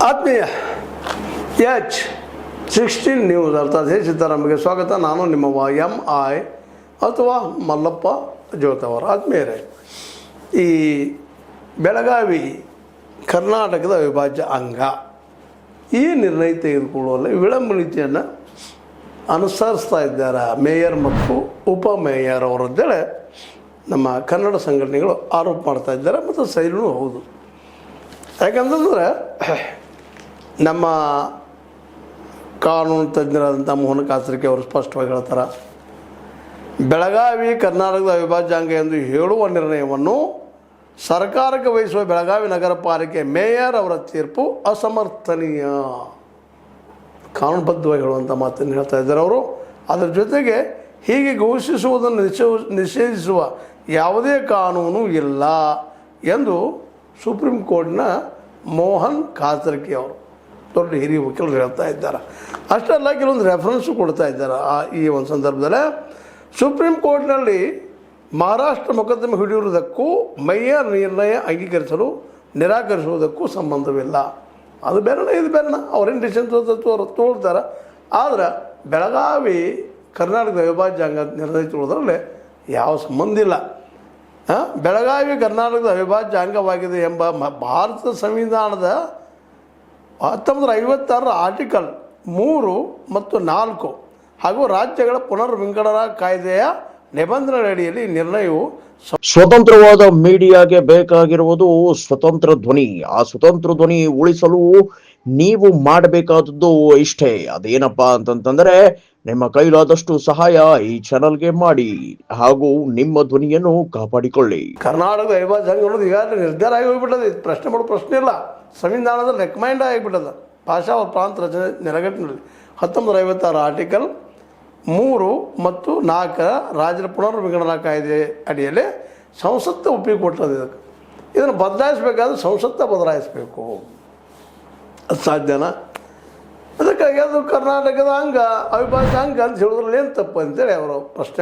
ಆತ್ಮೀಯ H16 news ಅರ್ಥಾತ್ ಸಿದ್ದರಾಮಯ್ಯಗೆ ಸ್ವಾಗತ. ನಾನು ನಿಮ್ಮ MI ಅಥವಾ ಮಲ್ಲಪ್ಪ ಜೋತವರ. ಆತ್ಮೀಯರೇ, ಈ ಬೆಳಗಾವಿ ಕರ್ನಾಟಕದ ಅವಿಭಾಜ್ಯ ಅಂಗ ಈ ನಿರ್ಣಯ ತೆಗೆದುಕೊಳ್ಳುವಲ್ಲಿ ವಿಳಂಬ ನೀತಿಯನ್ನು ಅನುಸರಿಸ್ತಾ ಇದ್ದಾರೆ ಮೇಯರ್ ಮತ್ತು ಉಪಮೇಯರ್ ಅವರದ್ದೇಳೆ ನಮ್ಮ ಕನ್ನಡ ಸಂಘಟನೆಗಳು ಆರೋಪ ಮಾಡ್ತಾ ಇದ್ದಾರೆ ಮತ್ತು ಸೈಲೂ ಹೌದು. ಯಾಕಂತಂದರೆ ನಮ್ಮ ಕಾನೂನು ತಜ್ಞರಾದಂಥ ಮೋಹನ್ ಕಾಸರಕೆ ಅವರು ಸ್ಪಷ್ಟವಾಗಿ ಹೇಳ್ತಾರೆ, ಬೆಳಗಾವಿ ಕರ್ನಾಟಕದ ಅವಿಭಾಜ್ಯ ಅಂಗ ಎಂದು ಹೇಳುವ ನಿರ್ಣಯವನ್ನು ಸರ್ಕಾರಕ್ಕೆ ವಹಿಸುವ ಬೆಳಗಾವಿ ನಗರ ಪಾಲಿಕೆ ಮೇಯರ್ ಅವರ ತೀರ್ಪು ಅಸಮರ್ಥನೀಯ. ಕಾನೂನುಬದ್ಧವಾಗಿ ಹೇಳುವಂಥ ಮಾತನ್ನು ಹೇಳ್ತಾ ಇದ್ದಾರೆ ಅವರು. ಅದರ ಜೊತೆಗೆ ಹೀಗೆ ಘೋಷಿಸುವುದನ್ನು ನಿಷೇಧಿಸುವ ಯಾವುದೇ ಕಾನೂನು ಇಲ್ಲ ಎಂದು ಸುಪ್ರೀಂ ಕೋರ್ಟ್ನ ಮೋಹನ್ ಕಾಸರಕೆ ಅವರು ದೊಡ್ಡ ಹಿರಿಯ ವಕೀಲರು ಹೇಳ್ತಾ ಇದ್ದಾರೆ. ಅಷ್ಟೆಲ್ಲ ಕೆಲವೊಂದು ರೆಫರೆನ್ಸು ಕೊಡ್ತಾ ಇದ್ದಾರೆ. ಈ ಒಂದು ಸಂದರ್ಭದಲ್ಲಿ ಸುಪ್ರೀಂ ಕೋರ್ಟ್ನಲ್ಲಿ ಮಹಾರಾಷ್ಟ್ರ ಮೊಕದ್ದಮೆ ಹಿಡಿಯುವುದಕ್ಕೂ ಮೇಯರ್ ನಿರ್ಣಯ ಅಂಗೀಕರಿಸಲು ನಿರಾಕರಿಸುವುದಕ್ಕೂ ಸಂಬಂಧವಿಲ್ಲ. ಅದು ಬೇರೆನ ಇದು ಬೇರೆನ, ಅವ್ರೇನು ಡಿಸಿಷನ್ ತೋಳ್ತಾರೆ. ಆದರೆ ಬೆಳಗಾವಿ ಕರ್ನಾಟಕದ ಅವಿಭಾಜ್ಯ ಅಂಗ ನಿರ್ಣಯ ತಗೊಳ್ಳೋದ್ರಲ್ಲಿ ಯಾವ ಸಂಬಂಧ ಇಲ್ಲ. ಬೆಳಗಾವಿ ಕರ್ನಾಟಕದ ಅವಿಭಾಜ್ಯ ಅಂಗವಾಗಿದೆ ಎಂಬ ಭಾರತದ ಸಂವಿಧಾನದ 1956 ಆರ್ಟಿಕಲ್ 3 ಮತ್ತು 4 ಹಾಗೂ ರಾಜ್ಯಗಳ ಪುನರ್ವಿಂಗಡಣಾ ಕಾಯ್ದೆಯ ನಿಬಂಧನೆಗಳಡಿಯಲ್ಲಿ ನಿರ್ಣಯವು ಸ್ವತಂತ್ರವಾದ ಮೀಡಿಯಾಗೆ ಬೇಕಾಗಿರುವುದು ಸ್ವತಂತ್ರ ಧ್ವನಿ. ಆ ಸ್ವತಂತ್ರ ಧ್ವನಿ ಉಳಿಸಲು ನೀವು ಮಾಡಬೇಕಾದದ್ದು ಇಷ್ಟೇ. ಅದೇನಪ್ಪಾ ಅಂತಂತಂದ್ರೆ ನಿಮ್ಮ ಕೈಲಾದಷ್ಟು ಸಹಾಯ ಈ ಚಾನಲ್ಗೆ ಮಾಡಿ ಹಾಗೂ ನಿಮ್ಮ ಧ್ವನಿಯನ್ನು ಕಾಪಾಡಿಕೊಳ್ಳಿ. ಕರ್ನಾಟಕದ ಅವಿಭಾಜ್ಯ ಅಂಗ ಅನ್ನೋದು ಈಗಾಗಲೇ ನಿರ್ಧಾರ ಆಗಿ ಹೋಗ್ಬಿಟ್ಟದೆ. ಇದು ಪ್ರಶ್ನೆ ಮಾಡೋ ಪ್ರಶ್ನೆ ಇಲ್ಲ. ಸಂವಿಧಾನದಲ್ಲಿ ರೆಕಮೆಂಡ್ ಆಗಿಬಿಟ್ಟದ. ಭಾಷಾ ಮತ್ತು ಪ್ರಾಂತ ರಚನೆ ನೆಲೆಗಟ್ಟಿನಲ್ಲಿ 1956 ಆರ್ಟಿಕಲ್ 3 ಮತ್ತು 4 ರಾಜ್ಯದ ಪುನರ್ವಿಂಗಡಣಾ ಕಾಯ್ದೆ ಅಡಿಯಲ್ಲಿ ಸಂಸತ್ತು ಒಪ್ಪಿಗೆ ಕೊಟ್ಟದ್ದು. ಇದನ್ನು ಬದಲಾಯಿಸಬೇಕಾದ್ರೆ ಸಂಸತ್ತ ಬದಲಾಯಿಸಬೇಕು. ಅದು ಸಾಧ್ಯನಾ? ಅದಕ್ಕಾಗಿ ಅದು ಕರ್ನಾಟಕದ ಅಂಗ ಅವಿಭಾಜ್ಯ ಅಂಗ ಅಂತ ಹೇಳೋದ್ರಲ್ಲಿ ಏನು ತಪ್ಪು ಅಂತೇಳಿ ಅವರು ಪ್ರಶ್ನೆ